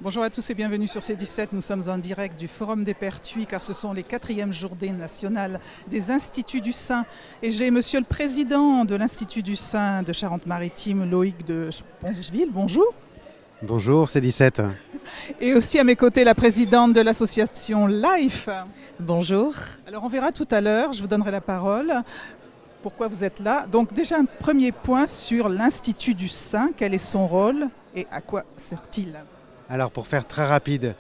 Bonjour à tous et bienvenue sur C17. Nous sommes en direct du Forum des Pertuis car ce sont les 4e journées nationales des Instituts du Sein. Et j'ai monsieur le président de l'Institut du Sein de Charente-Maritime, Loïc de Ponceville. Bonjour. Bonjour, C17. Et aussi à mes côtés la présidente de l'association LIFE. Bonjour. Alors on verra tout à l'heure, je vous donnerai la parole. Pourquoi vous êtes là? Donc déjà un premier point sur l'Institut du Sein. Quel est son rôle et à quoi sert-il? Alors pour faire très rapide,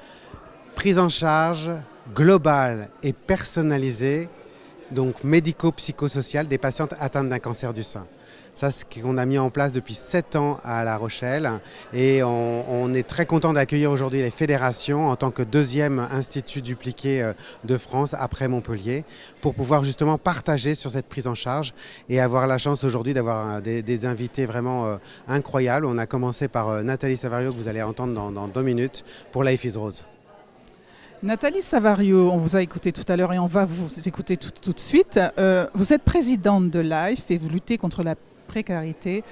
prise en charge globale et personnalisée, donc médico-psychosociale des patientes atteintes d'un cancer du sein. Ça, c'est ce qu'on a mis en place depuis 7 ans à La Rochelle et on est très content d'accueillir aujourd'hui les fédérations en tant que 2e institut dupliqué de France après Montpellier pour pouvoir justement partager sur cette prise en charge et avoir la chance aujourd'hui d'avoir des invités vraiment incroyables. On a commencé par Nathalie Savario que vous allez entendre dans 2 minutes pour Life is Rose. Nathalie Savario, on vous a écouté tout à l'heure et on va vous écouter tout de suite. Vous êtes présidente de LIFE et vous luttez contre la précarité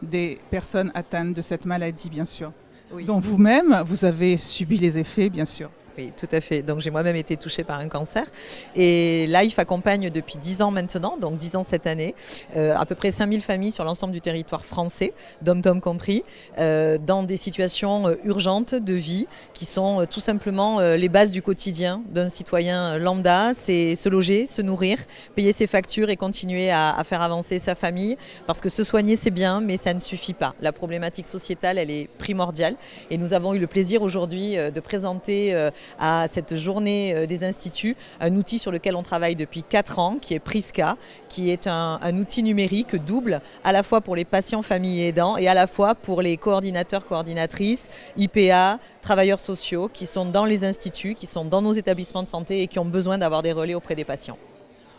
des personnes atteintes de cette maladie, bien sûr. Oui. Donc vous-même, vous avez subi les effets, bien sûr. Oui, tout à fait. Donc j'ai moi-même été touchée par un cancer. Et LIFE accompagne depuis 10 ans maintenant, donc 10 ans cette année, à peu près 5000 familles sur l'ensemble du territoire français, dom-tom compris, dans des situations urgentes de vie qui sont tout simplement les bases du quotidien d'un citoyen lambda. C'est se loger, se nourrir, payer ses factures et continuer à faire avancer sa famille. Parce que se soigner, c'est bien, mais ça ne suffit pas. La problématique sociétale, elle est primordiale. Et nous avons eu le plaisir aujourd'hui de présenter à cette journée des instituts, un outil sur lequel on travaille depuis 4 ans, qui est Prisca, qui est un outil numérique double, à la fois pour les patients, familles et aidants, et à la fois pour les coordinateurs, coordinatrices, IPA, travailleurs sociaux, qui sont dans les instituts, qui sont dans nos établissements de santé et qui ont besoin d'avoir des relais auprès des patients.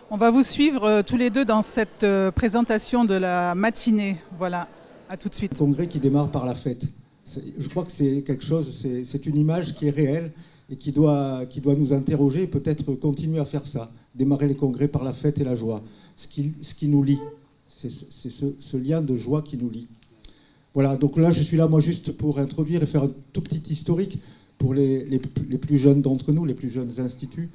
On va vous suivre tous les deux dans cette présentation de la matinée. Voilà, à tout de suite. Un congrès qui démarre par la fête. Je crois que c'est quelque chose, c'est une image qui est réelle et qui doit nous interroger et peut-être continuer à faire ça, démarrer les congrès par la fête et la joie, ce qui nous lie, c'est ce lien de joie qui nous lie. Voilà, donc là je suis là moi juste pour introduire et faire un tout petit historique pour les plus jeunes d'entre nous, les plus jeunes instituts.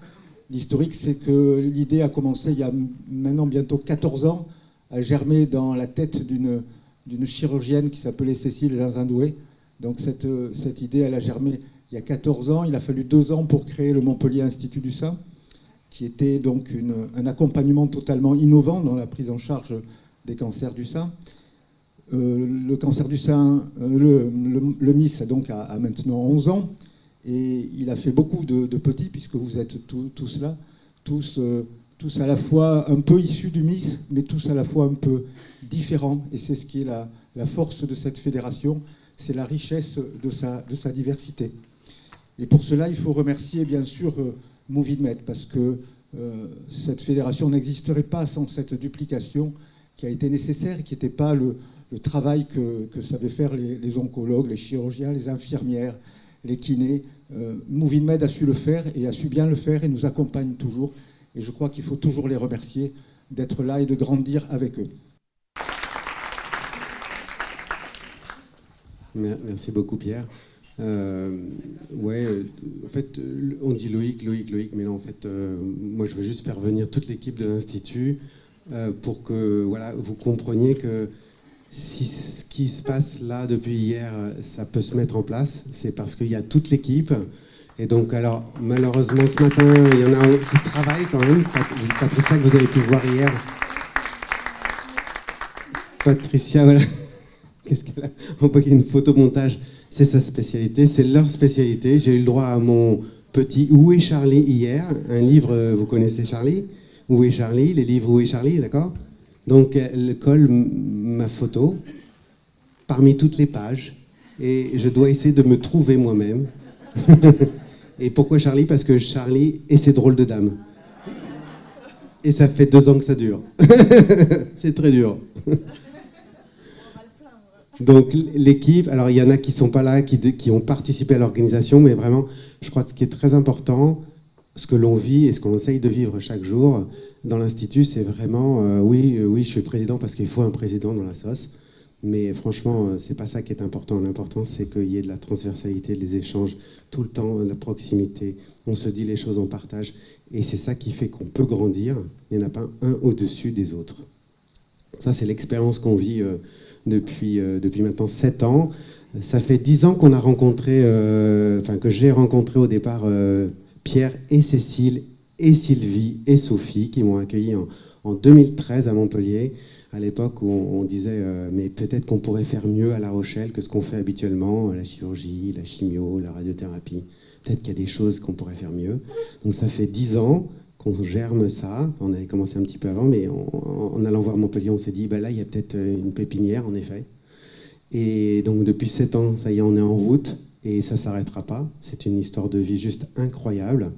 L'historique, c'est que l'idée a commencé il y a maintenant bientôt 14 ans, à germer dans la tête d'une chirurgienne qui s'appelait Cécile Zinzindoué. Donc cette idée, elle a germé il y a 14 ans. Il a fallu 2 ans pour créer le Montpellier Institut du Sein, qui était donc un accompagnement totalement innovant dans la prise en charge des cancers du sein. Le cancer du sein, le MIS donc a maintenant 11 ans, et il a fait beaucoup de petits, puisque vous êtes tous là, tous à la fois un peu issus du MIS, mais tous à la fois un peu différents. Et c'est ce qui est la force de cette fédération, c'est la richesse de sa diversité. Et pour cela, il faut remercier bien sûr Movimed, parce que cette fédération n'existerait pas sans cette duplication qui a été nécessaire et qui n'était pas le travail que savaient faire les oncologues, les chirurgiens, les infirmières, les kinés. Movimed a su le faire et a su bien le faire et nous accompagne toujours. Et je crois qu'il faut toujours les remercier d'être là et de grandir avec eux. Merci beaucoup Pierre. En fait, on dit Loïc, mais non, en fait, moi je veux juste faire venir toute l'équipe de l'Institut pour que vous compreniez que si ce qui se passe là depuis hier, ça peut se mettre en place, c'est parce qu'il y a toute l'équipe. Et donc, alors, malheureusement, ce matin, il y en a qui travaillent quand même. Patricia, que vous avez pu voir hier. Patricia, voilà. Qu'est-ce qu'elle a envoyé une photomontage. C'est sa spécialité, c'est leur spécialité. J'ai eu le droit à mon petit Où est Charlie hier, un livre, vous connaissez Charlie? Où est Charlie? Les livres Où est Charlie, d'accord? Donc elle colle ma photo parmi toutes les pages et je dois essayer de me trouver moi-même. Et pourquoi Charlie? Parce que Charlie et ses drôles de dames. Et ça fait 2 ans que ça dure. C'est très dur. Donc l'équipe, alors il y en a qui ne sont pas là, qui ont participé à l'organisation, mais vraiment, je crois que ce qui est très important, ce que l'on vit et ce qu'on essaye de vivre chaque jour dans l'Institut, c'est vraiment, oui, je suis président parce qu'il faut un président dans la sauce. Mais franchement, c'est pas ça qui est important. L'important, c'est qu'il y ait de la transversalité, des échanges, tout le temps, la proximité. On se dit les choses, on partage. Et c'est ça qui fait qu'on peut grandir. Il n'y en a pas un au-dessus des autres. Ça, c'est l'expérience qu'on vit depuis maintenant 7 ans. Ça fait 10 ans qu'on a rencontré, que j'ai rencontré au départ Pierre et Cécile et Sylvie et Sophie qui m'ont accueilli en 2013 à Montpellier, à l'époque où on disait mais peut-être qu'on pourrait faire mieux à La Rochelle que ce qu'on fait habituellement, la chirurgie, la chimio, la radiothérapie. Peut-être qu'il y a des choses qu'on pourrait faire mieux. Donc ça fait 10 ans qu'on germe ça. On avait commencé un petit peu avant, mais en allant voir Montpellier, on s'est dit, là, il y a peut-être une pépinière, en effet. Et donc depuis 7 ans, ça y est, on est en route et ça ne s'arrêtera pas. C'est une histoire de vie juste incroyable.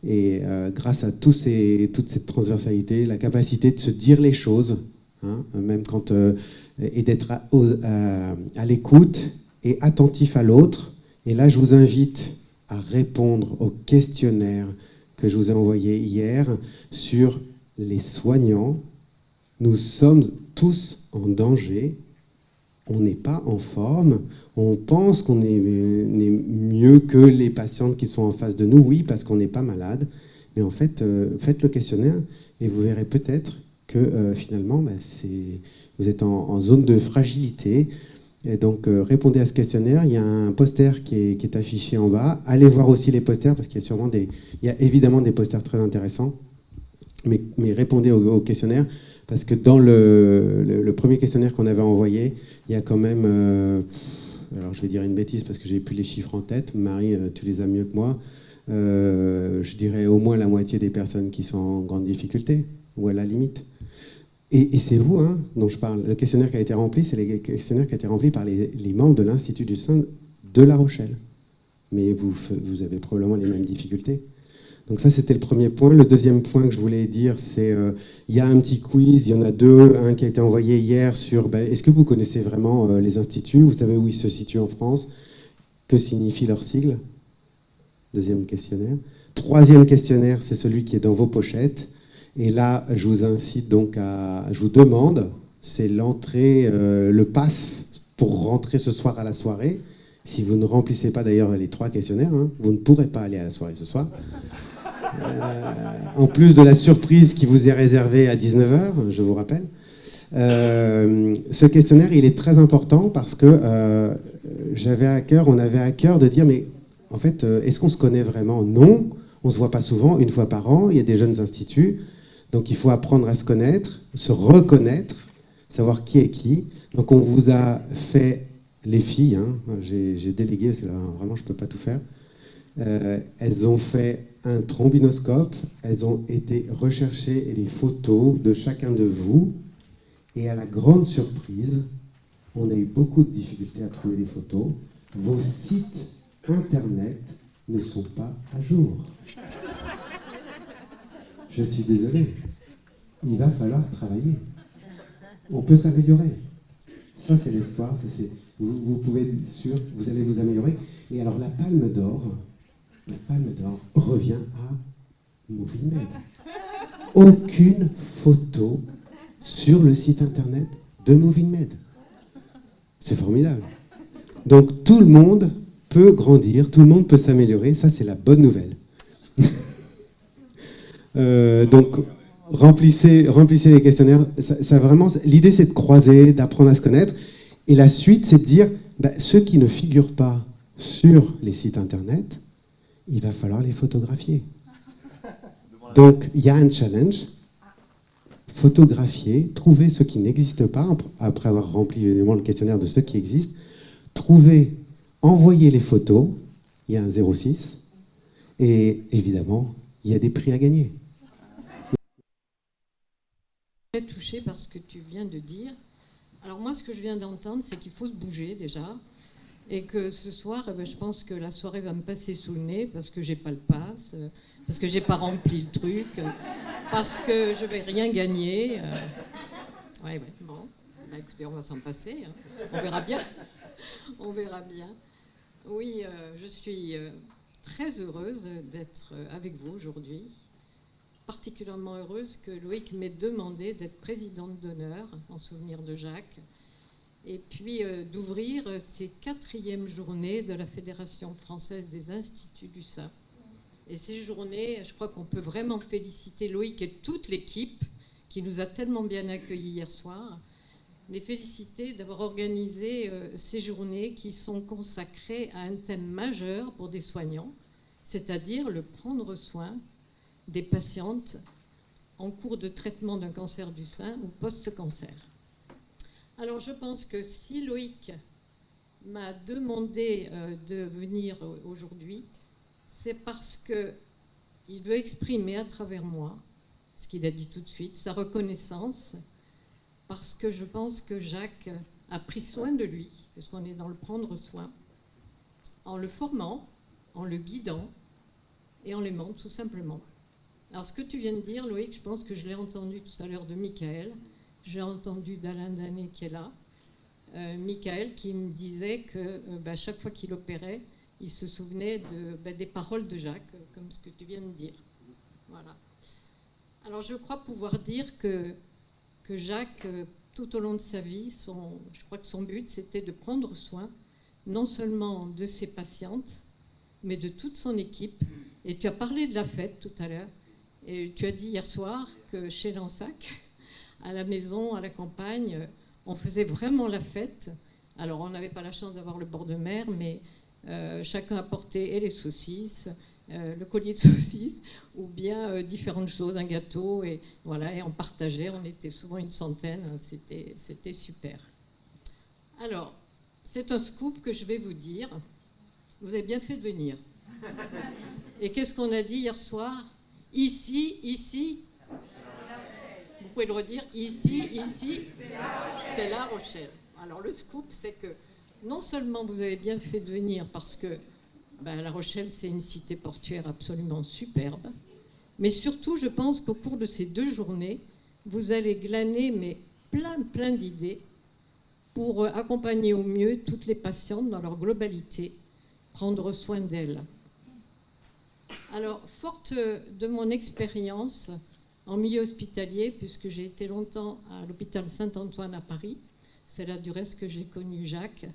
Et grâce à toute cette transversalité, la capacité de se dire les choses, hein, même quand, et d'être à l'écoute et attentif à l'autre. Et là, je vous invite à répondre au questionnaire que je vous ai envoyé hier sur les soignants. Nous sommes tous en danger. On n'est pas en forme, on pense qu'on est mieux que les patientes qui sont en face de nous, oui, parce qu'on n'est pas malade, mais en fait, faites le questionnaire et vous verrez peut-être que finalement, vous êtes en zone de fragilité. Et donc, répondez à ce questionnaire. Il y a un poster qui est affiché en bas. Allez voir aussi les posters, parce qu'il y a évidemment des posters très intéressants, mais répondez au questionnaire. Parce que dans le premier questionnaire qu'on avait envoyé, il y a quand même, alors je vais dire une bêtise parce que j'ai plus les chiffres en tête, Marie, tu les as mieux que moi, je dirais au moins la moitié des personnes qui sont en grande difficulté, ou à la limite. Et c'est vous dont je parle. Le questionnaire qui a été rempli, c'est le questionnaire qui a été rempli par les membres de l'Institut du Sein de La Rochelle. Mais vous avez probablement les mêmes difficultés. Donc ça, c'était le premier point. Le deuxième point que je voulais dire, c'est il y a un petit quiz, il y en a deux. Un qui a été envoyé hier sur est-ce que vous connaissez vraiment les instituts? Vous savez où ils se situent en France? Que signifient leurs sigles? Deuxième questionnaire. Troisième questionnaire, c'est celui qui est dans vos pochettes. Et là, je vous incite donc je vous demande, c'est l'entrée, le pass pour rentrer ce soir à la soirée. Si vous ne remplissez pas d'ailleurs les 3 questionnaires, vous ne pourrez pas aller à la soirée ce soir. En plus de la surprise qui vous est réservée à 19h, je vous rappelle. Ce questionnaire, il est très important parce que on avait à cœur de dire, mais en fait, est-ce qu'on se connaît vraiment? Non, on ne se voit pas souvent, une fois par an, il y a des jeunes instituts, donc il faut apprendre à se connaître, se reconnaître, savoir qui est qui. Donc on vous a fait, les filles, j'ai délégué, parce que là, vraiment, je ne peux pas tout faire. Elles ont fait un trombinoscope, elles ont été rechercher les photos de chacun de vous, et à la grande surprise, on a eu beaucoup de difficultés à trouver les photos. Vos sites internet ne sont pas à jour. Je suis désolé. Il va falloir travailler. On peut s'améliorer. Ça, c'est l'espoir. Vous pouvez être sûr, vous allez vous améliorer. Et alors, la Palme d'Or revient à Movingmed. Aucune photo sur le site internet de Movingmed. C'est formidable. Donc, tout le monde peut grandir, tout le monde peut s'améliorer. Ça, c'est la bonne nouvelle. Donc, remplissez les questionnaires. Ça vraiment, l'idée, c'est de croiser, d'apprendre à se connaître. Et la suite, c'est de dire, ceux qui ne figurent pas sur les sites internet, il va falloir les photographier. Donc, il y a un challenge. Photographier, trouver ceux qui n'existent pas, après avoir rempli évidemment le questionnaire de ceux qui existent, trouver, envoyer les photos, il y a un 06, et évidemment, il y a des prix à gagner. Très touchée par ce que tu viens de dire. Alors moi, ce que je viens d'entendre, c'est qu'il faut se bouger déjà, et que ce soir, je pense que la soirée va me passer sous le nez parce que j'ai pas le pass, parce que j'ai pas rempli le truc, parce que je vais rien gagner. Ouais, bon, écoutez, on va s'en passer, on verra bien. On verra bien. Oui, je suis très heureuse d'être avec vous aujourd'hui. Particulièrement heureuse que Loïc m'ait demandé d'être présidente d'honneur en souvenir de Jacques. et puis d'ouvrir ces 4e journées de la Fédération française des Instituts du Sein. Et ces journées, je crois qu'on peut vraiment féliciter Loïc et toute l'équipe qui nous a tellement bien accueillis hier soir, les féliciter d'avoir organisé ces journées qui sont consacrées à un thème majeur pour des soignants, c'est-à-dire le prendre soin des patientes en cours de traitement d'un cancer du sein ou post-cancer. Alors je pense que si Loïc m'a demandé de venir aujourd'hui, c'est parce qu'il veut exprimer à travers moi, ce qu'il a dit tout de suite, sa reconnaissance, parce que je pense que Jacques a pris soin de lui, parce qu'on est dans le prendre soin, en le formant, en le guidant et en l'aimant tout simplement. Alors ce que tu viens de dire, Loïc, je pense que je l'ai entendu tout à l'heure de Michael, j'ai entendu d'Alain Danet qui est là, Michael qui me disait que chaque fois qu'il opérait, il se souvenait des paroles de Jacques, comme ce que tu viens de dire. Voilà. Alors je crois pouvoir dire que Jacques, tout au long de sa vie, je crois que son but, c'était de prendre soin non seulement de ses patientes, mais de toute son équipe. Et tu as parlé de la fête tout à l'heure, et tu as dit hier soir que chez Lansac, à la maison, à la campagne, on faisait vraiment la fête. Alors on n'avait pas la chance d'avoir le bord de mer, mais chacun apportait et les saucisses, le collier de saucisses, ou bien différentes choses, un gâteau, et voilà, et on partageait, on était souvent une centaine, c'était super. Alors, c'est un scoop que je vais vous dire. Vous avez bien fait de venir. Et qu'est-ce qu'on a dit hier soir? Ici, vous pouvez le redire, ici, c'est La Rochelle. Alors le scoop, c'est que non seulement vous avez bien fait de venir parce que La Rochelle, c'est une cité portuaire absolument superbe, mais surtout, je pense qu'au cours de ces 2 journées, vous allez glaner plein d'idées pour accompagner au mieux toutes les patientes dans leur globalité, prendre soin d'elles. Alors, forte de mon expérience en milieu hospitalier, puisque j'ai été longtemps à l'hôpital Saint-Antoine à Paris, c'est là du reste que j'ai connu Jacques,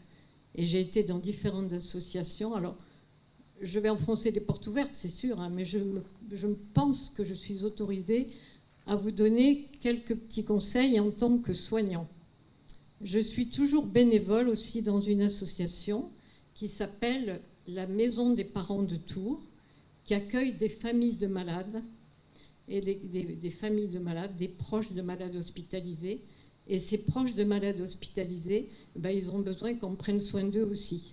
et j'ai été dans différentes associations. Alors, je vais enfoncer des portes ouvertes, c'est sûr, hein, mais je pense que je suis autorisée à vous donner quelques petits conseils en tant que soignant. Je suis toujours bénévole aussi dans une association qui s'appelle la Maison des Parents de Tours, qui accueille des familles de malades, et des familles de malades, des proches de malades hospitalisés. Et ces proches de malades hospitalisés, ils ont besoin qu'on prenne soin d'eux aussi.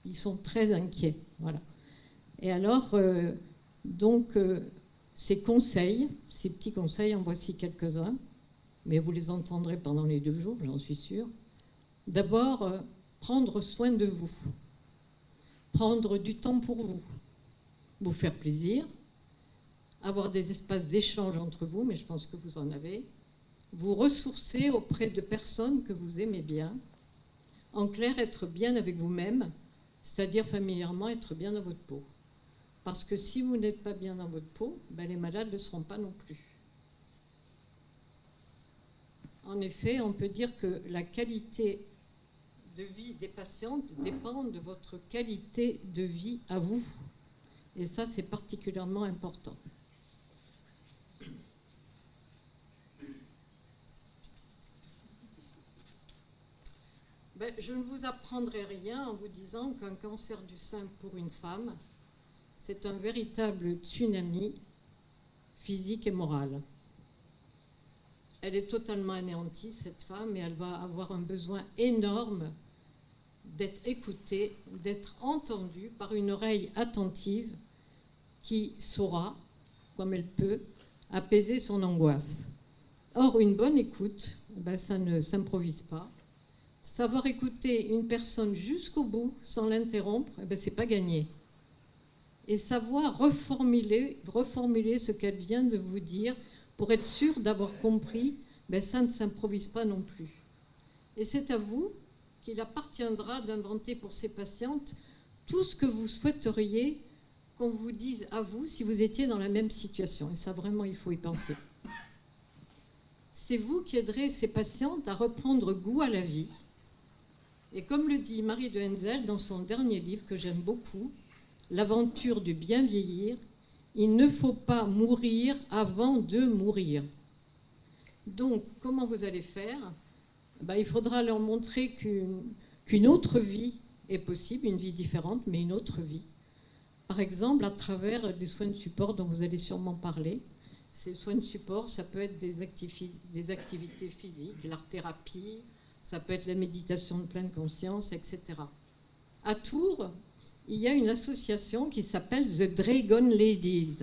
Ils sont très inquiets. Voilà. Et alors, ces conseils, ces petits conseils, en voici quelques-uns, mais vous les entendrez pendant les 2 jours, j'en suis sûre. D'abord, prendre soin de vous. Prendre du temps pour vous faire plaisir, avoir des espaces d'échange entre vous, mais je pense que vous en avez, vous ressourcer auprès de personnes que vous aimez bien, en clair, être bien avec vous-même, c'est-à-dire familièrement être bien dans votre peau. Parce que si vous n'êtes pas bien dans votre peau, les malades ne le seront pas non plus. En effet, on peut dire que la qualité de vie des patientes dépend de votre qualité de vie à vous. Et ça, c'est particulièrement important. Je ne vous apprendrai rien en vous disant qu'un cancer du sein pour une femme, c'est un véritable tsunami physique et moral. Elle est totalement anéantie, cette femme, et elle va avoir un besoin énorme d'être écoutée, d'être entendue par une oreille attentive qui saura, comme elle peut, apaiser son angoisse. Or, une bonne écoute, ça ne s'improvise pas. Savoir écouter une personne jusqu'au bout sans l'interrompre, c'est pas gagné. Et savoir reformuler ce qu'elle vient de vous dire pour être sûr d'avoir compris, ça ne s'improvise pas non plus. Et c'est à vous qu'il appartiendra d'inventer pour ces patientes tout ce que vous souhaiteriez qu'on vous dise à vous si vous étiez dans la même situation. Et ça, vraiment, il faut y penser. C'est vous qui aiderez ces patientes à reprendre goût à la vie, Et comme le dit Marie de Henzel dans son dernier livre que j'aime beaucoup, L'aventure du bien vieillir, il ne faut pas mourir avant de mourir. Donc, comment vous allez faire ? Il faudra leur montrer qu'une autre vie est possible, une vie différente, mais une autre vie. Par exemple, à travers des soins de support dont vous allez sûrement parler. Ces soins de support, ça peut être des activités physiques, l'art-thérapie, ça peut être la méditation de pleine conscience, etc. À Tours, il y a une association qui s'appelle The Dragon Ladies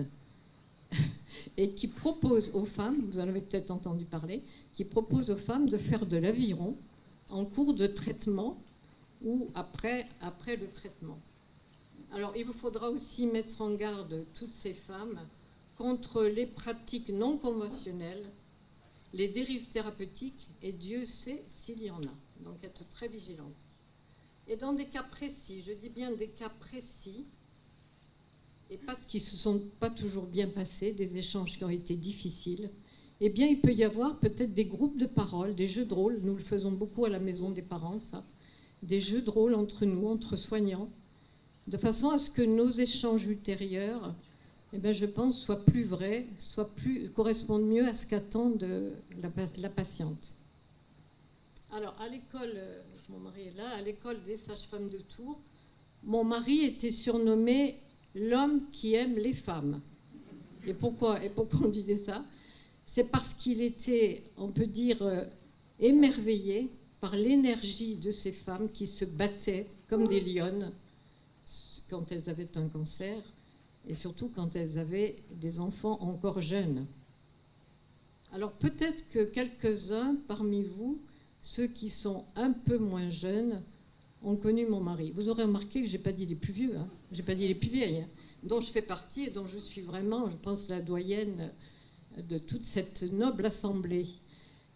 et qui propose aux femmes, vous en avez peut-être entendu parler, qui propose aux femmes de faire de l'aviron en cours de traitement ou après le traitement. Alors, il vous faudra aussi mettre en garde toutes ces femmes contre les pratiques non conventionnelles, les dérives thérapeutiques, et Dieu sait s'il y en a. Donc, être très vigilante. Et dans des cas précis, je dis bien des cas précis, et qui ne se sont pas toujours bien passés, des échanges qui ont été difficiles, eh bien, il peut y avoir peut-être des groupes de parole, des jeux de rôle. Nous le faisons beaucoup à la maison des parents, ça. Des jeux de rôle entre nous, entre soignants, de façon à ce que nos échanges ultérieurs, eh bien, je pense, soient plus vrais, correspondent mieux à ce qu'attend la patiente. Alors, à l'école, mon mari est là, à l'école des sages-femmes de Tours, mon mari était surnommé l'homme qui aime les femmes. Et pourquoi on disait ça ? C'est parce qu'il était, on peut dire, émerveillé par l'énergie de ces femmes qui se battaient comme des lionnes quand elles avaient un cancer et surtout quand elles avaient des enfants encore jeunes. Alors peut-être que quelques-uns parmi vous, ceux qui sont un peu moins jeunes, ont connu mon mari. Vous aurez remarqué que je n'ai pas dit les plus vieux, hein. Je n'ai pas dit les plus vieilles, hein, dont je fais partie et dont je suis vraiment, je pense, la doyenne de toute cette noble assemblée.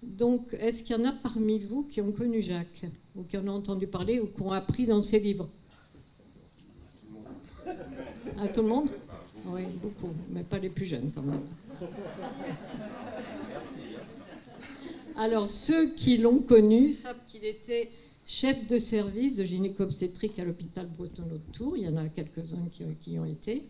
Donc, est-ce qu'il y en a parmi vous qui ont connu Jacques, ou qui en ont entendu parler, ou qui ont appris dans ses livres ? À tout le monde ? Oui, beaucoup, mais pas les plus jeunes quand même. Alors, ceux qui l'ont connu savent qu'il était chef de service de gynéco-obstétrique à l'hôpital Bretonneau de Tours. Il y en a quelques-uns qui y ont été.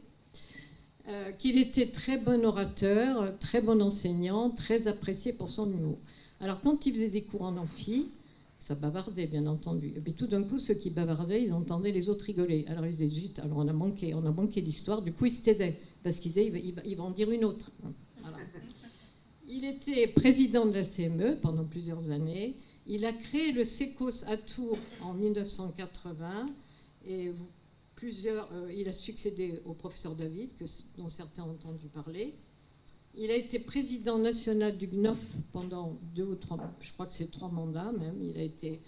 Qu'il était très bon orateur, très bon enseignant, très apprécié pour son humour. Alors, quand il faisait des cours en amphi, ça bavardait, bien entendu. Et puis tout d'un coup, ceux qui bavardaient, ils entendaient les autres rigoler. Alors ils disaient, zut, alors on a manqué l'histoire. Du coup, ils se taisaient, parce qu'ils disaient, il va en dire une autre. Voilà. Il était président de la CME pendant plusieurs années. Il a créé le SECOS à Tours en 1980. Et il a succédé au professeur David, dont certains ont entendu parler. Il a été président national du GNOF pendant 2 ou 3, je crois que c'est 3 mandats même. Il a été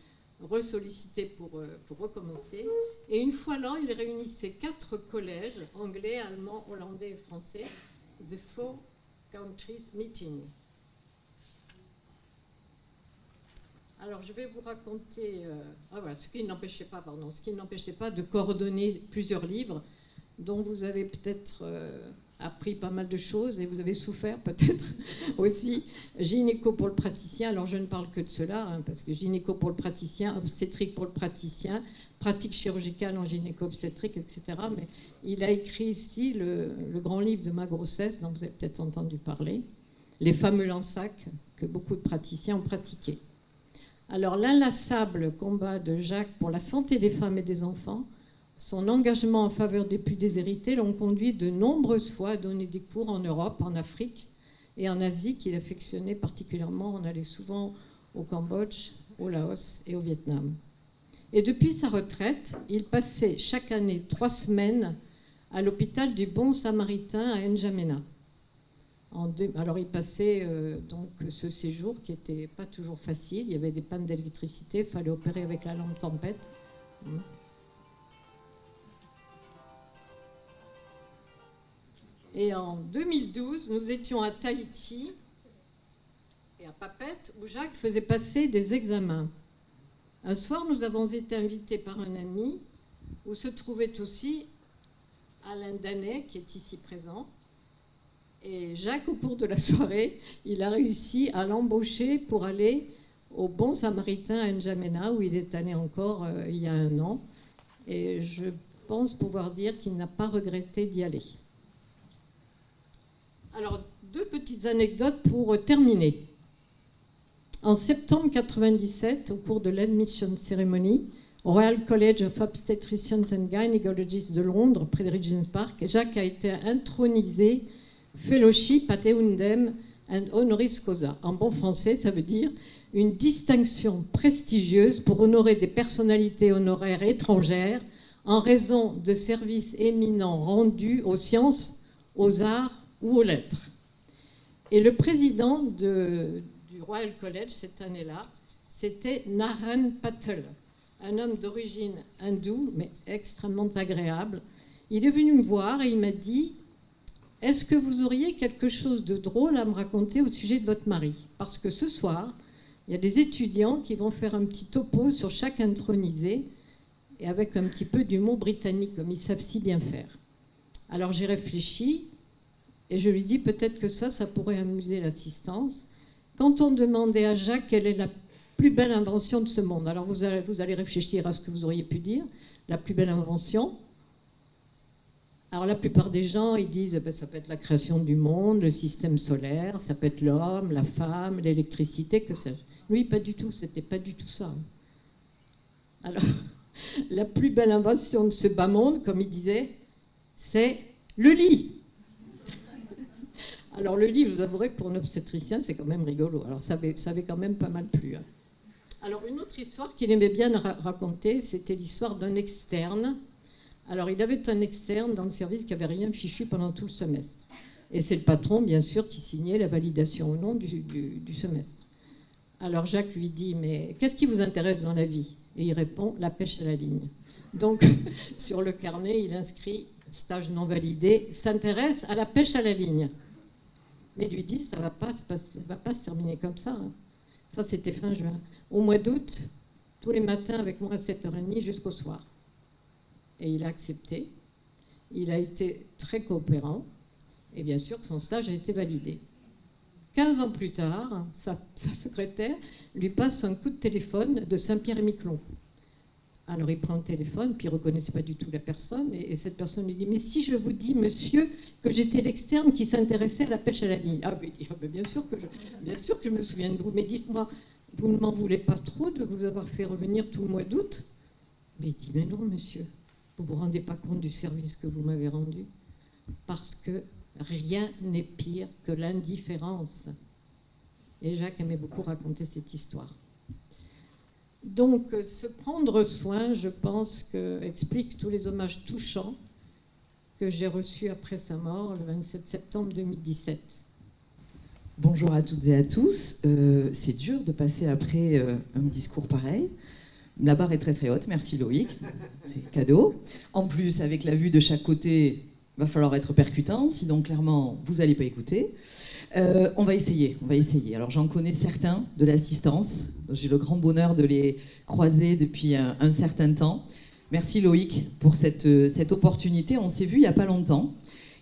ressollicité pour recommencer. Et une fois l'an, il réunissait 4 collèges, anglais, allemand, hollandais et français, The Four Countries Meeting. Alors, je vais vous raconter ce qui n'empêchait pas de coordonner plusieurs livres dont vous avez peut-être appris pas mal de choses et vous avez souffert peut-être aussi. Gynéco pour le praticien, alors je ne parle que de cela, hein, parce que gynéco pour le praticien, obstétrique pour le praticien, pratique chirurgicale en gynéco-obstétrique, etc. Mais il a écrit ici le grand livre de ma grossesse, dont vous avez peut-être entendu parler, les fameux Lansac que beaucoup de praticiens ont pratiqués. Alors, l'inlassable combat de Jacques pour la santé des femmes et des enfants, son engagement en faveur des plus déshérités l'ont conduit de nombreuses fois à donner des cours en Europe, en Afrique et en Asie, qu'il affectionnait particulièrement. On allait souvent au Cambodge, au Laos et au Vietnam. Et depuis sa retraite, il passait chaque année 3 semaines à l'hôpital du Bon Samaritain à N'Djamena. Alors il passait donc ce séjour qui n'était pas toujours facile. Il y avait des pannes d'électricité, il fallait opérer avec la lampe tempête. Et en 2012, nous étions à Tahiti et à Papeete, où Jacques faisait passer des examens. Un soir, nous avons été invités par un ami, où se trouvait aussi Alain Danet, qui est ici présent. Et Jacques, au cours de la soirée, il a réussi à l'embaucher pour aller au Bon Samaritain à N'Djamena, où il est allé encore il y a 1 an. Et je pense pouvoir dire qu'il n'a pas regretté d'y aller. Alors, 2 petites anecdotes pour terminer. En septembre 1997, au cours de l'admission ceremony, au Royal College of Obstetricians and Gynecologists de Londres, près de Regent's Park, Jacques a été intronisé Fellowship ad Eundem and Honoris Causa. En bon français, ça veut dire une distinction prestigieuse pour honorer des personnalités honoraires étrangères en raison de services éminents rendus aux sciences, aux arts ou aux lettres. Et le président du Royal College cette année-là, c'était Naren Patel, un homme d'origine hindoue, mais extrêmement agréable. Il est venu me voir et il m'a dit « Est-ce que vous auriez quelque chose de drôle à me raconter au sujet de votre mari ? Parce que ce soir, il y a des étudiants qui vont faire un petit topo sur chaque intronisé et avec un petit peu d'humour britannique, comme ils savent si bien faire. » Alors j'ai réfléchi et je lui dis peut-être que ça pourrait amuser l'assistance. Quand on demandait à Jacques quelle est la plus belle invention de ce monde, alors vous allez réfléchir à ce que vous auriez pu dire, la plus belle invention. Alors la plupart des gens, ils disent ça peut être la création du monde, le système solaire, ça peut être l'homme, la femme, l'électricité, que sais-je. Lui, pas du tout, c'était pas du tout ça. Alors, la plus belle invention de ce bas monde, comme il disait, c'est le lit. Alors le lit, je vous avouerai que pour un obstétricien, c'est quand même rigolo. Alors ça avait quand même pas mal plu. Hein. Alors une autre histoire qu'il aimait bien raconter, c'était l'histoire d'un externe. Alors il avait un externe dans le service qui n'avait rien fichu pendant tout le semestre. Et c'est le patron, bien sûr, qui signait la validation ou non du semestre. Alors Jacques lui dit, mais qu'est-ce qui vous intéresse dans la vie ? Et il répond, la pêche à la ligne. Donc sur le carnet, il inscrit stage non validé, s'intéresse à la pêche à la ligne. Mais il lui dit, ça ne va pas se terminer comme ça. Hein. Ça, c'était fin juin. Au mois d'août, tous les matins avec moi à 7h30 jusqu'au soir. Et il a accepté. Il a été très coopérant. Et bien sûr que son stage a été validé. 15 ans plus tard, sa secrétaire lui passe un coup de téléphone de Saint-Pierre-et-Miquelon. Alors il prend le téléphone, puis il ne reconnaissait pas du tout la personne, et cette personne lui dit « Mais si je vous dis, monsieur, que j'étais l'externe qui s'intéressait à la pêche à la ligne ?» Ah, il dit « bien sûr que je me souviens de vous, mais dites-moi, vous ne m'en voulez pas trop de vous avoir fait revenir tout le mois d'août ?» Mais il dit « Mais non, monsieur, vous ne vous rendez pas compte du service que vous m'avez rendu, parce que rien n'est pire que l'indifférence. » Et Jacques aimait beaucoup raconter cette histoire. Donc, se prendre soin, je pense, explique tous les hommages touchants que j'ai reçus après sa mort, le 27 septembre 2017. Bonjour à toutes et à tous. C'est dur de passer après un discours pareil. La barre est très très haute, merci Loïc, c'est cadeau. En plus, avec la vue de chaque côté, il va falloir être percutant, sinon clairement, vous n'allez pas écouter. On va essayer. Alors j'en connais certains de l'assistance. J'ai le grand bonheur de les croiser depuis un certain temps. Merci Loïc pour cette opportunité. On s'est vu il n'y a pas longtemps.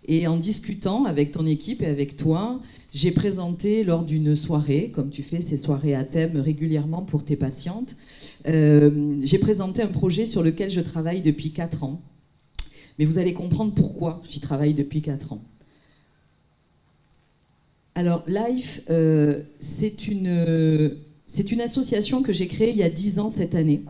Et en discutant avec ton équipe et avec toi, j'ai présenté lors d'une soirée, comme tu fais ces soirées à thème régulièrement pour tes patientes, j'ai présenté un projet sur lequel je travaille depuis 4 ans. Mais vous allez comprendre pourquoi j'y travaille depuis 4 ans. Alors, LIFE, c'est une association que j'ai créée il y a 10 ans cette année.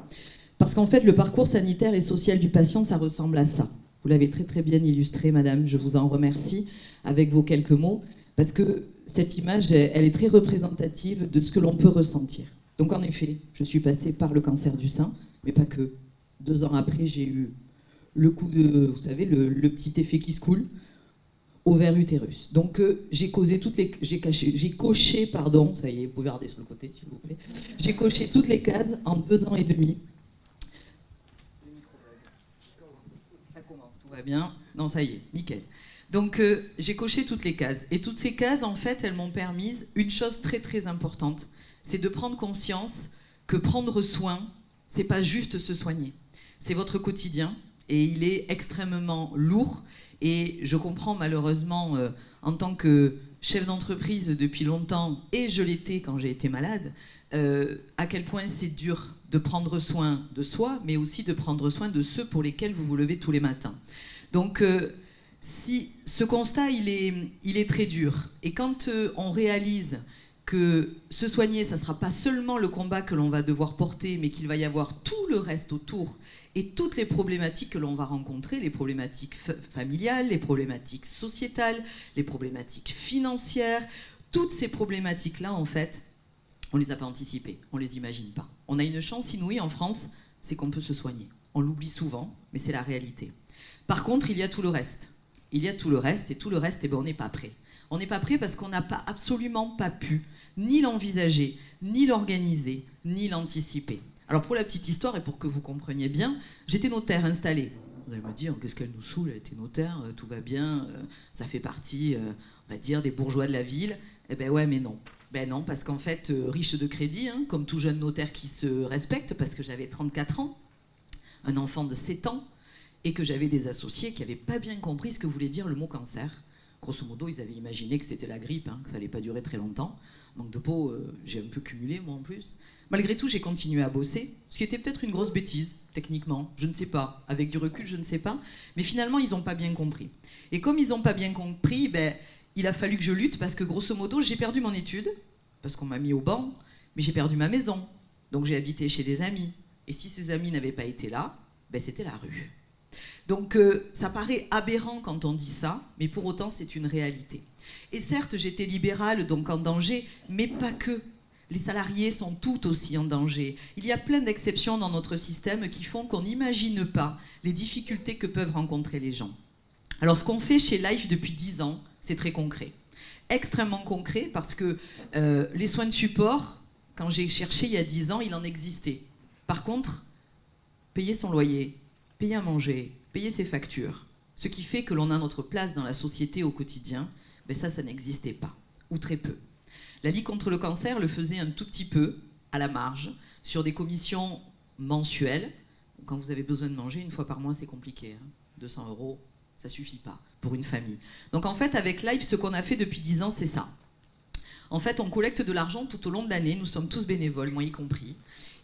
Parce qu'en fait, le parcours sanitaire et social du patient, ça ressemble à ça. Vous l'avez très très bien illustré, madame, je vous en remercie avec vos quelques mots. Parce que cette image, elle est très représentative de ce que l'on peut ressentir. Donc en effet, je suis passée par le cancer du sein, mais pas que. 2 ans après, j'ai eu le coup de, vous savez, le petit effet qui se coule. Ovaire utérus. Donc j'ai coché, ça y est, vous pouvez regarder sur le côté s'il vous plaît. J'ai coché toutes les cases en 2 ans et demi. Ça commence, tout va bien. Non, ça y est, nickel. Donc j'ai coché toutes les cases. Et toutes ces cases, en fait, elles m'ont permis une chose très très importante. C'est de prendre conscience que prendre soin, c'est pas juste se soigner. C'est votre quotidien et il est extrêmement lourd. Et je comprends malheureusement, en tant que chef d'entreprise depuis longtemps, et je l'étais quand j'ai été malade, à quel point c'est dur de prendre soin de soi, mais aussi de prendre soin de ceux pour lesquels vous vous levez tous les matins. Donc, si ce constat, il est très dur. Et quand on réalise que se soigner, ça ne sera pas seulement le combat que l'on va devoir porter, mais qu'il va y avoir tout le reste autour et toutes les problématiques que l'on va rencontrer, les problématiques familiales, les problématiques sociétales, les problématiques financières, toutes ces problématiques-là, en fait, on ne les a pas anticipées, on ne les imagine pas. On a une chance inouïe en France, c'est qu'on peut se soigner. On l'oublie souvent, mais c'est la réalité. Par contre, il y a tout le reste. Il y a tout le reste, et tout le reste, eh ben, on n'est pas prêt. On n'est pas prêt parce qu'on n'a absolument pas pu ni l'envisager, ni l'organiser, ni l'anticiper. Alors pour la petite histoire et pour que vous compreniez bien, j'étais notaire installé. Vous allez me dire, qu'est-ce qu'elle nous saoule, elle était notaire, tout va bien, ça fait partie, on va dire, des bourgeois de la ville. Eh ben ouais, mais non. Ben non, parce qu'en fait, riche de crédit, hein, comme tout jeune notaire qui se respecte, parce que j'avais 34 ans, un enfant de 7 ans, et que j'avais des associés qui n'avaient pas bien compris ce que voulait dire le mot cancer. Grosso modo, ils avaient imaginé que c'était la grippe, hein, que ça n'allait pas durer très longtemps. Manque de peau, j'ai un peu cumulé, moi, en plus. Malgré tout, j'ai continué à bosser, ce qui était peut-être une grosse bêtise, techniquement, je ne sais pas. Avec du recul, je ne sais pas. Mais finalement, ils n'ont pas bien compris. Et comme ils n'ont pas bien compris, ben, il a fallu que je lutte, parce que grosso modo, j'ai perdu mon étude, parce qu'on m'a mis au banc, mais j'ai perdu ma maison. Donc j'ai habité chez des amis. Et si ces amis n'avaient pas été là, ben, c'était la rue. Donc ça paraît aberrant quand on dit ça, mais pour autant c'est une réalité. Et certes, j'étais libérale, donc en danger, mais pas que. Les salariés sont tout aussi en danger. Il y a plein d'exceptions dans notre système qui font qu'on n'imagine pas les difficultés que peuvent rencontrer les gens. Alors ce qu'on fait chez Life depuis 10 ans, c'est très concret. Extrêmement concret parce que les soins de support, quand j'ai cherché il y a 10 ans, il en existait. Par contre, payer son loyer, payer à manger, payer ses factures, ce qui fait que l'on a notre place dans la société au quotidien, ben ça n'existait pas, ou très peu. La Ligue contre le cancer le faisait un tout petit peu, à la marge, sur des commissions mensuelles. Quand vous avez besoin de manger, une fois par mois, c'est compliqué. 200 €, ça suffit pas pour une famille. Donc en fait, avec Life, ce qu'on a fait depuis 10 ans, c'est ça. En fait, on collecte de l'argent tout au long de l'année, nous sommes tous bénévoles, moi y compris,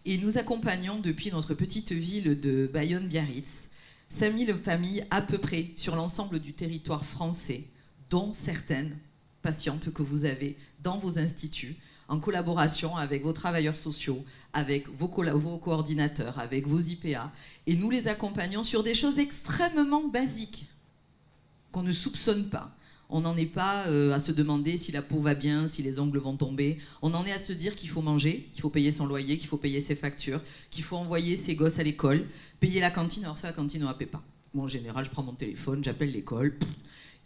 et nous accompagnons depuis notre petite ville de Bayonne-Biarritz 5000 familles à peu près sur l'ensemble du territoire français, dont certaines patientes que vous avez dans vos instituts, en collaboration avec vos travailleurs sociaux, avec vos coordinateurs, avec vos IPA, et nous les accompagnons sur des choses extrêmement basiques, qu'on ne soupçonne pas. On n'en est pas à se demander si la peau va bien, si les ongles vont tomber. On en est à se dire qu'il faut manger, qu'il faut payer son loyer, qu'il faut payer ses factures, qu'il faut envoyer ses gosses à l'école, payer la cantine. Alors ça, la cantine, on ne paie pas. Moi, en général, je prends mon téléphone, j'appelle l'école,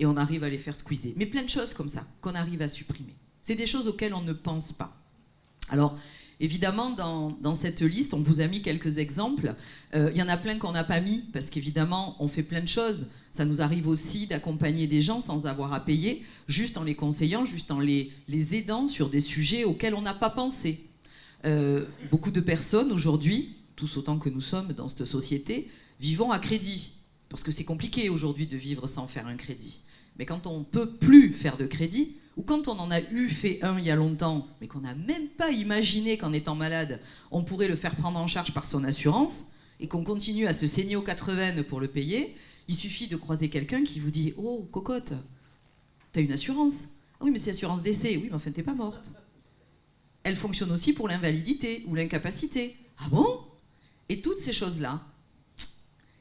et on arrive à les faire squeezer. Mais plein de choses comme ça, qu'on arrive à supprimer. C'est des choses auxquelles on ne pense pas. Alors, évidemment, dans cette liste, on vous a mis quelques exemples. Il y en a plein qu'on n'a pas mis, parce qu'évidemment, on fait plein de choses. Ça nous arrive aussi d'accompagner des gens sans avoir à payer, juste en les conseillant, juste en les aidant sur des sujets auxquels on n'a pas pensé. Beaucoup de personnes aujourd'hui, tous autant que nous sommes dans cette société, vivons à crédit. Parce que c'est compliqué aujourd'hui de vivre sans faire un crédit. Mais quand on ne peut plus faire de crédit, ou quand on en a fait un il y a longtemps, mais qu'on n'a même pas imaginé qu'en étant malade, on pourrait le faire prendre en charge par son assurance, et qu'on continue à se saigner aux 80 pour le payer, il suffit de croiser quelqu'un qui vous dit « Oh, cocotte, t'as une assurance ?»« Ah oui, mais c'est assurance décès. »« Oui, mais enfin, t'es pas morte. » Elle fonctionne aussi pour l'invalidité ou l'incapacité. « Ah bon ?» Et toutes ces choses-là,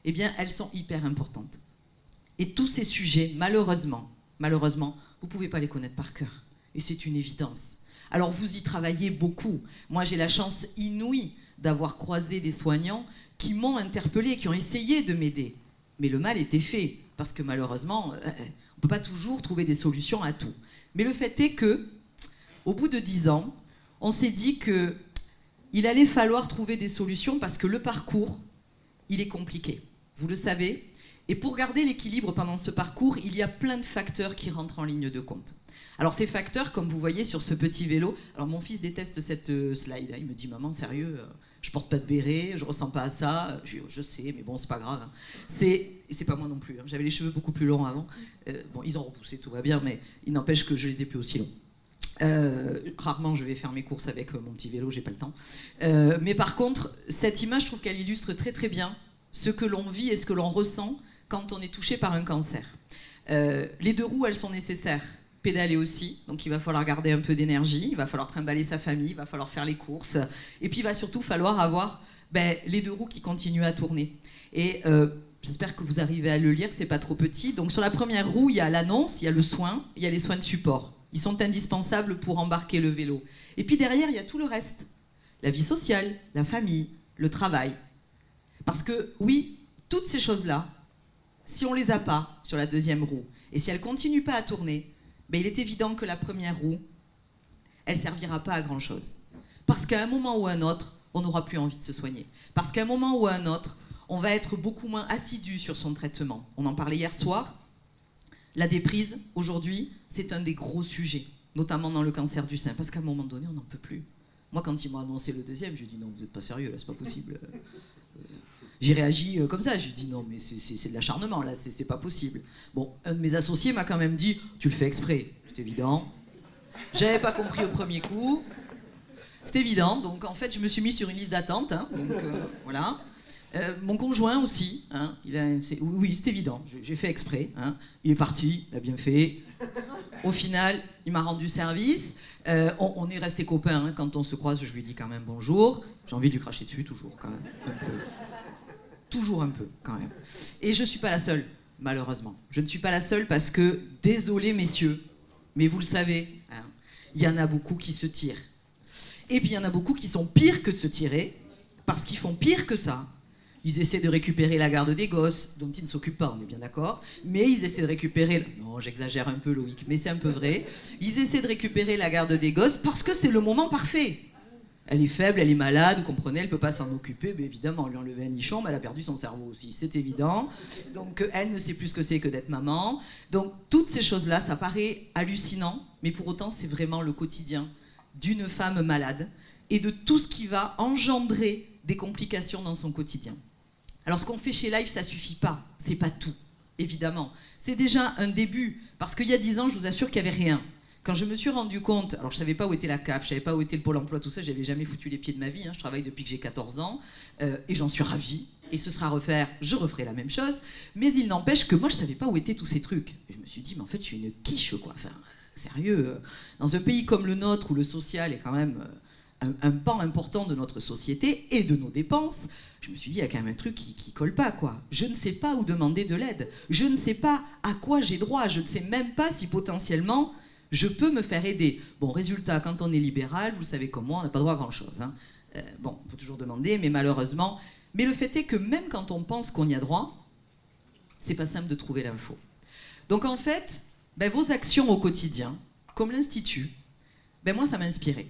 eh bien, elles sont hyper importantes. Et tous ces sujets, malheureusement, vous ne pouvez pas les connaître par cœur. Et c'est une évidence. Alors, vous y travaillez beaucoup. Moi, j'ai la chance inouïe d'avoir croisé des soignants qui m'ont interpellé, qui ont essayé de m'aider. Mais le mal était fait, parce que malheureusement, on ne peut pas toujours trouver des solutions à tout. Mais le fait est que, au bout de 10 ans, on s'est dit qu'il allait falloir trouver des solutions parce que le parcours, il est compliqué. Vous le savez. Et pour garder l'équilibre pendant ce parcours, il y a plein de facteurs qui rentrent en ligne de compte. Alors ces facteurs, comme vous voyez sur ce petit vélo, alors mon fils déteste cette slide, il me dit « Maman, sérieux, je porte pas de béret, je ressens pas à ça. » Je sais, mais bon, c'est pas grave. C'est pas moi non plus, j'avais les cheveux beaucoup plus longs avant. Bon, ils ont repoussé, tout va bien, mais il n'empêche que je les ai plus aussi longs. Rarement je vais faire mes courses avec mon petit vélo, j'ai pas le temps. Mais par contre, cette image, je trouve qu'elle illustre très très bien ce que l'on vit et ce que l'on ressent quand on est touché par un cancer. Les 2 roues, elles sont nécessaires. Pédaler aussi, donc il va falloir garder un peu d'énergie, il va falloir trimballer sa famille, il va falloir faire les courses, et puis il va surtout falloir avoir les 2 roues qui continuent à tourner. Et j'espère que vous arrivez à le lire, c'est pas trop petit. Donc sur la première roue, il y a l'annonce, il y a le soin, il y a les soins de support. Ils sont indispensables pour embarquer le vélo. Et puis derrière, il y a tout le reste. La vie sociale, la famille, le travail. Parce que oui, toutes ces choses-là, si on les a pas sur la 2e roue, et si elles continuent pas à tourner, il est évident que la première roue, elle servira pas à grand-chose. Parce qu'à un moment ou à un autre, on n'aura plus envie de se soigner. Parce qu'à un moment ou à un autre, on va être beaucoup moins assidu sur son traitement. On en parlait hier soir. La déprise, aujourd'hui, c'est un des gros sujets, notamment dans le cancer du sein. Parce qu'à un moment donné, on n'en peut plus. Moi, quand ils m'ont annoncé le 2e, j'ai dit non, vous n'êtes pas sérieux, là, c'est pas possible. J'ai réagi comme ça, j'ai dit non mais c'est de l'acharnement là, c'est pas possible. Bon, un de mes associés m'a quand même dit tu le fais exprès, c'est évident. J'avais pas compris au premier coup, c'est évident, donc en fait je me suis mis sur une liste d'attente, hein, donc voilà. Mon conjoint aussi, hein, oui c'est évident, j'ai fait exprès, hein. Il est parti, il a bien fait. Au final, il m'a rendu service. On est restés copains, hein. Quand on se croise, je lui dis quand même bonjour. J'ai envie de lui cracher dessus toujours quand même. Un peu. Toujours un peu, quand même. Et je ne suis pas la seule, malheureusement. Je ne suis pas la seule parce que, désolé messieurs, mais vous le savez, hein, il y en a beaucoup qui se tirent. Et puis il y en a beaucoup qui sont pires que de se tirer, parce qu'ils font pire que ça. Ils essaient de récupérer la garde des gosses, dont ils ne s'occupent pas, on est bien d'accord, mais ils essaient de récupérer... Non, j'exagère un peu Loïc, mais c'est un peu vrai. Ils essaient de récupérer la garde des gosses parce que c'est le moment parfait. Elle est faible, elle est malade, vous comprenez, elle ne peut pas s'en occuper. Mais évidemment, on lui a enlevé un nichon, mais elle a perdu son cerveau aussi, c'est évident. Donc elle ne sait plus ce que c'est que d'être maman. Donc toutes ces choses-là, ça paraît hallucinant, mais pour autant, c'est vraiment le quotidien d'une femme malade et de tout ce qui va engendrer des complications dans son quotidien. Alors ce qu'on fait chez Life, ça ne suffit pas, c'est pas tout, évidemment. C'est déjà un début, parce qu'il y a 10 ans, je vous assure qu'il n'y avait rien. Quand je me suis rendu compte, alors je ne savais pas où était la CAF, je ne savais pas où était le Pôle emploi, tout ça, je n'avais jamais foutu les pieds de ma vie, hein, je travaille depuis que j'ai 14 ans, et j'en suis ravie, et ce sera à refaire, je referai la même chose, mais il n'empêche que moi je ne savais pas où étaient tous ces trucs. Et je me suis dit, mais en fait je suis une quiche, quoi, enfin, sérieux, dans un pays comme le nôtre, où le social est quand même un pan important de notre société et de nos dépenses, je me suis dit, il y a quand même un truc qui colle pas, quoi. Je ne sais pas où demander de l'aide, je ne sais pas à quoi j'ai droit, je ne sais même pas si potentiellement... je peux me faire aider. Bon, résultat, quand on est libéral, vous le savez comme moi, on n'a pas droit à grand-chose. Hein. Bon, il faut toujours demander, mais malheureusement... Mais le fait est que même quand on pense qu'on y a droit, c'est pas simple de trouver l'info. Donc en fait, vos actions au quotidien, comme l'Institut, moi, ça m'a inspiré.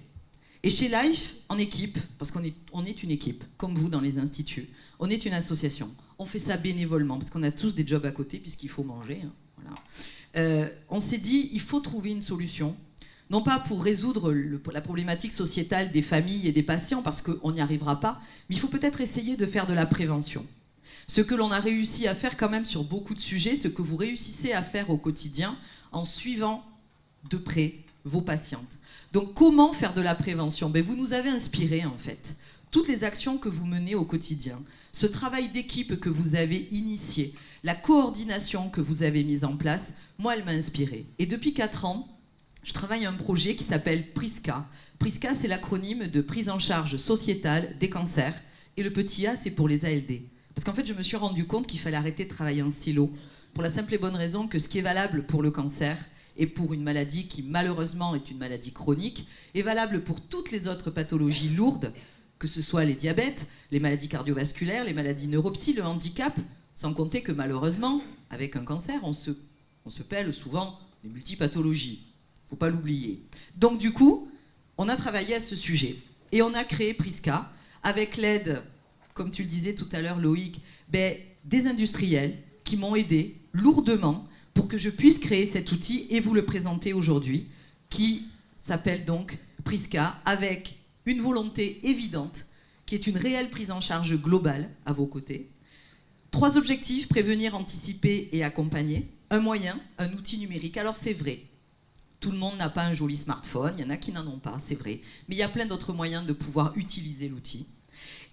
Et chez Life, en équipe, parce qu'on est une équipe, comme vous dans les instituts, on est une association. On fait ça bénévolement, parce qu'on a tous des jobs à côté, puisqu'il faut manger. Hein, voilà. On s'est dit, il faut trouver une solution, non pas pour résoudre la problématique sociétale des familles et des patients, parce qu'on n'y arrivera pas, mais il faut peut-être essayer de faire de la prévention. Ce que l'on a réussi à faire quand même sur beaucoup de sujets, ce que vous réussissez à faire au quotidien en suivant de près vos patientes. Donc comment faire de la prévention ? Vous nous avez inspiré en fait. Toutes les actions que vous menez au quotidien, ce travail d'équipe que vous avez initié, la coordination que vous avez mise en place, moi elle m'a inspiré. Et depuis 4 ans, je travaille à un projet qui s'appelle PRISCA. PRISCA, c'est l'acronyme de prise en charge sociétale des cancers. Et le petit A, c'est pour les ALD. Parce qu'en fait, je me suis rendu compte qu'il fallait arrêter de travailler en silo. Pour la simple et bonne raison que ce qui est valable pour le cancer et pour une maladie qui, malheureusement, est une maladie chronique, est valable pour toutes les autres pathologies lourdes, que ce soit les diabètes, les maladies cardiovasculaires, les maladies neuropsy, le handicap, sans compter que, malheureusement, avec un cancer, on se pèle souvent des multipathologies. Il ne faut pas l'oublier. Donc, du coup, on a travaillé à ce sujet. Et on a créé PRISCA avec l'aide, comme tu le disais tout à l'heure, Loïc, des industriels qui m'ont aidé lourdement pour que je puisse créer cet outil et vous le présenter aujourd'hui, qui s'appelle donc PRISCA, avec une volonté évidente, qui est une réelle prise en charge globale à vos côtés. 3 objectifs, prévenir, anticiper et accompagner. Un moyen, un outil numérique. Alors c'est vrai, Tout le monde n'a pas un joli smartphone, il y en a qui n'en ont pas, c'est vrai. Mais il y a plein d'autres moyens de pouvoir utiliser l'outil.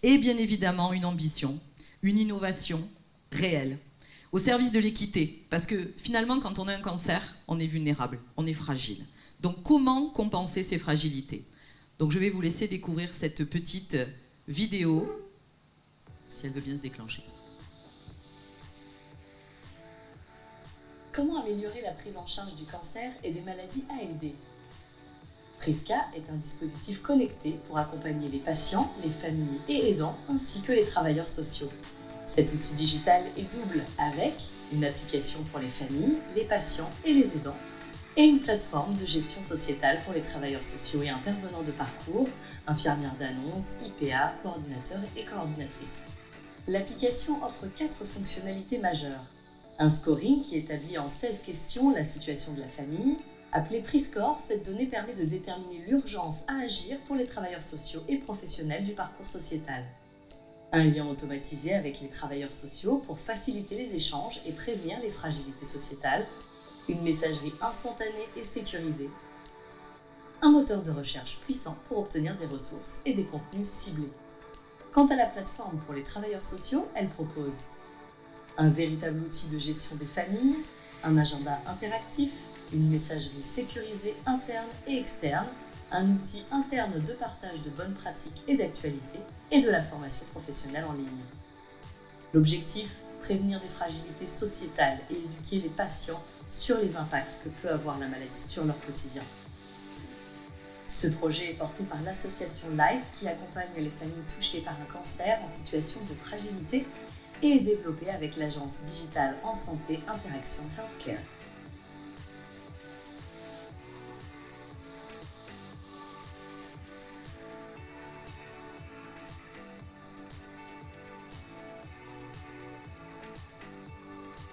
Et bien évidemment, une ambition, une innovation réelle, au service de l'équité. Parce que finalement, quand on a un cancer, on est vulnérable, on est fragile. Donc comment compenser ces fragilités? Donc je vais vous laisser découvrir cette petite vidéo, si elle veut bien se déclencher. Comment améliorer la prise en charge du cancer et des maladies ALD? Prisca est un dispositif connecté pour accompagner les patients, les familles et aidants, ainsi que les travailleurs sociaux. Cet outil digital est double avec une application pour les familles, les patients et les aidants, et une plateforme de gestion sociétale pour les travailleurs sociaux et intervenants de parcours, infirmières d'annonce, IPA, coordinateurs et coordinatrices. L'application offre 4 fonctionnalités majeures. Un scoring qui établit en 16 questions la situation de la famille. Appelé Priscore, cette donnée permet de déterminer l'urgence à agir pour les travailleurs sociaux et professionnels du parcours sociétal. Un lien automatisé avec les travailleurs sociaux pour faciliter les échanges et prévenir les fragilités sociétales. Une messagerie instantanée et sécurisée. Un moteur de recherche puissant pour obtenir des ressources et des contenus ciblés. Quant à la plateforme pour les travailleurs sociaux, elle propose un véritable outil de gestion des familles, un agenda interactif, une messagerie sécurisée interne et externe, un outil interne de partage de bonnes pratiques et d'actualités, et de la formation professionnelle en ligne. L'objectif, prévenir des fragilités sociétales et éduquer les patients sur les impacts que peut avoir la maladie sur leur quotidien. Ce projet est porté par l'association LIFE qui accompagne les familles touchées par un cancer en situation de fragilité et est développé avec l'agence digitale en santé Interaction Healthcare.